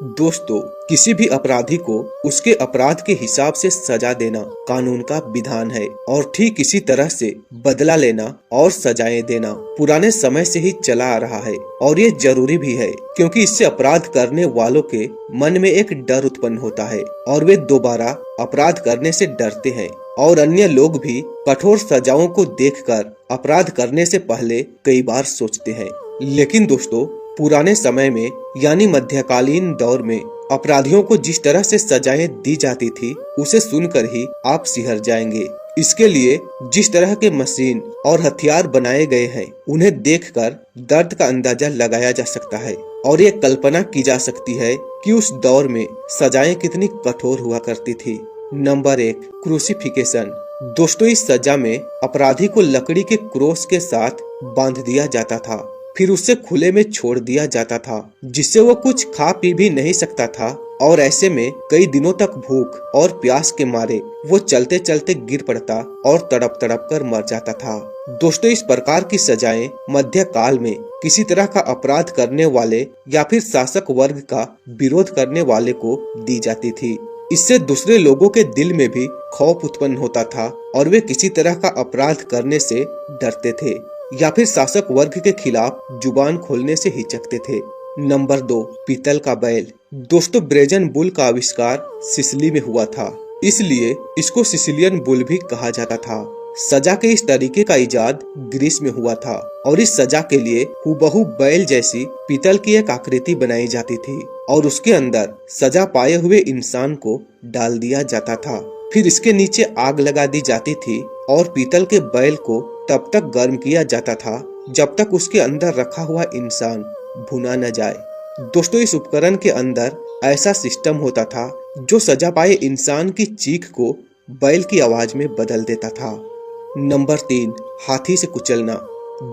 दोस्तों, किसी भी अपराधी को उसके अपराध के हिसाब से सजा देना कानून का विधान है और ठीक इसी तरह से बदला लेना और सजाएं देना पुराने समय से ही चला आ रहा है और ये जरूरी भी है, क्योंकि इससे अपराध करने वालों के मन में एक डर उत्पन्न होता है और वे दोबारा अपराध करने से डरते हैं और अन्य लोग भी कठोर सजाओं को देखकर अपराध करने से पहले कई बार सोचते हैं। लेकिन दोस्तों, पुराने समय में यानी मध्यकालीन दौर में अपराधियों को जिस तरह से सजाएं दी जाती थी उसे सुनकर ही आप सिहर जाएंगे। इसके लिए जिस तरह के मशीन और हथियार बनाए गए हैं उन्हें देखकर दर्द का अंदाजा लगाया जा सकता है और ये कल्पना की जा सकती है कि उस दौर में सजाएं कितनी कठोर हुआ करती थी। Number 1, crucifixion. दोस्तों, इस सजा में अपराधी को लकड़ी के क्रोस के साथ बांध दिया जाता था, फिर उसे खुले में छोड़ दिया जाता था जिससे वो कुछ खा पी भी नहीं सकता था और ऐसे में कई दिनों तक भूख और प्यास के मारे वो चलते चलते गिर पड़ता और तड़प तड़प कर मर जाता था। दोस्तों, इस प्रकार की सजाएं मध्य काल में किसी तरह का अपराध करने वाले या फिर शासक वर्ग का विरोध करने वाले को दी जाती थी। इससे दूसरे लोगों के दिल में भी खौफ उत्पन्न होता था और वे किसी तरह का अपराध करने से डरते थे या फिर शासक वर्ग के खिलाफ जुबान खोलने से हिचकते थे। नंबर 2, पीतल का बैल। दोस्तों, ब्रेजन बुल का आविष्कार सिसिली में हुआ था, इसलिए इसको सिसिलियन बुल भी कहा जाता था। सजा के इस तरीके का इजाद ग्रीस में हुआ था और इस सजा के लिए हूबहू बैल जैसी पीतल की एक आकृति बनाई जाती थी और उसके अंदर सजा पाए हुए इंसान को डाल दिया जाता था। फिर इसके नीचे आग लगा दी जाती थी और पीतल के बैल को तब तक गर्म किया जाता था जब तक उसके अंदर रखा हुआ इंसान भुना न जाए। दोस्तों, इस उपकरण के अंदर ऐसा सिस्टम होता था जो सजा पाए इंसान की चीख को बैल की आवाज में बदल देता था। नंबर 3, हाथी से कुचलना।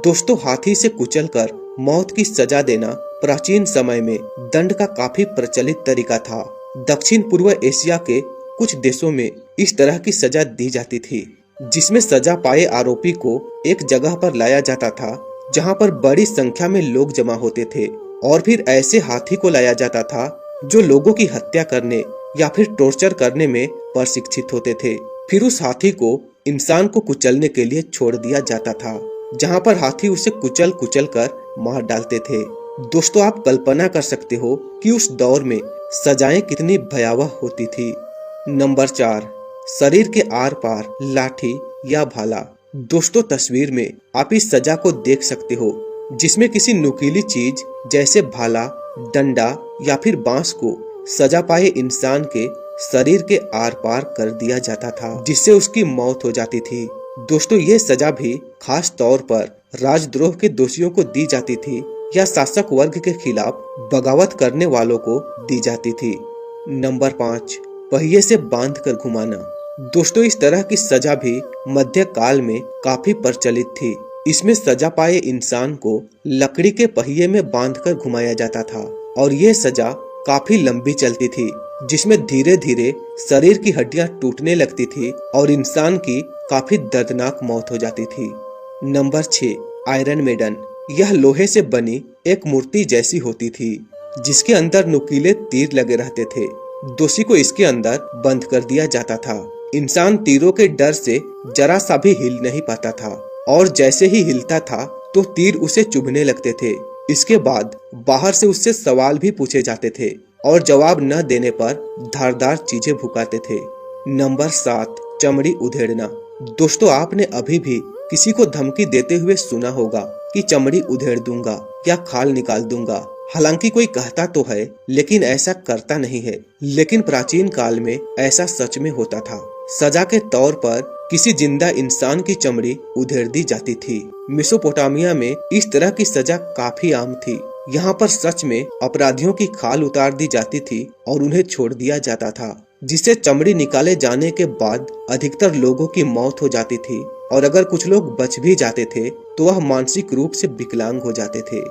दोस्तों, हाथी से कुचलकर मौत की सजा देना प्राचीन समय में दंड का काफी प्रचलित तरीका था। दक्षिण पूर्व एशिया के कुछ देशों में इस तरह की सजा दी जाती थी, जिसमें सजा पाए आरोपी को एक जगह पर लाया जाता था जहां पर बड़ी संख्या में लोग जमा होते थे और फिर ऐसे हाथी को लाया जाता था जो लोगों की हत्या करने या फिर टॉर्चर करने में प्रशिक्षित होते थे। फिर उस हाथी को इंसान को कुचलने के लिए छोड़ दिया जाता था, जहां पर हाथी उसे कुचल कुचल कर मार डालते थे। दोस्तों, आप कल्पना कर सकते हो कि उस दौर में सजाएं कितनी भयावह होती थी। नंबर 4, शरीर के आर पार लाठी या भाला। दोस्तों, तस्वीर में आप इस सजा को देख सकते हो जिसमें किसी नुकीली चीज जैसे भाला, डंडा या फिर बांस को सजा पाए इंसान के शरीर के आर पार कर दिया जाता था जिससे उसकी मौत हो जाती थी। दोस्तों, ये सजा भी खास तौर पर राजद्रोह के दोषियों को दी जाती थी या शासक वर्ग के खिलाफ बगावत करने वालों को दी जाती थी। नंबर 5, पहिए से बांध कर घुमाना। दोस्तों, इस तरह की सजा भी मध्य काल में काफी प्रचलित थी। इसमें सजा पाए इंसान को लकड़ी के पहिए में बांधकर घुमाया जाता था और ये सजा काफी लंबी चलती थी, जिसमें धीरे धीरे शरीर की हड्डियां टूटने लगती थी और इंसान की काफी दर्दनाक मौत हो जाती थी। Number 6, iron maiden. यह लोहे से बनी एक मूर्ति जैसी होती थी जिसके अंदर नुकीले तीर लगे रहते थे। दोषी को इसके अंदर बंद कर दिया जाता था। इंसान तीरों के डर से जरा सा भी हिल नहीं पाता था और जैसे ही हिलता था तो तीर उसे चुभने लगते थे। इसके बाद बाहर से उससे सवाल भी पूछे जाते थे और जवाब न देने पर धारदार चीजें भुकाते थे। नंबर 7, चमड़ी उधेड़ना। दोस्तों, आपने अभी भी किसी को धमकी देते हुए सुना होगा कि चमड़ी उधेड़ दूंगा या खाल निकाल दूंगा। हालांकि कोई कहता तो है लेकिन ऐसा करता नहीं है। लेकिन प्राचीन काल में ऐसा सच में होता था। सजा के तौर पर किसी जिंदा इंसान की चमड़ी उधेड़ दी जाती थी। मेसोपोटामिया में इस तरह की सजा काफी आम थी। यहाँ पर सच में अपराधियों की खाल उतार दी जाती थी और उन्हें छोड़ दिया जाता था, जिससे चमड़ी निकाले जाने के बाद अधिकतर लोगों की मौत हो जाती थी और अगर कुछ लोग बच भी जाते थे तो वह मानसिक रूप से विकलांग हो जाते थे।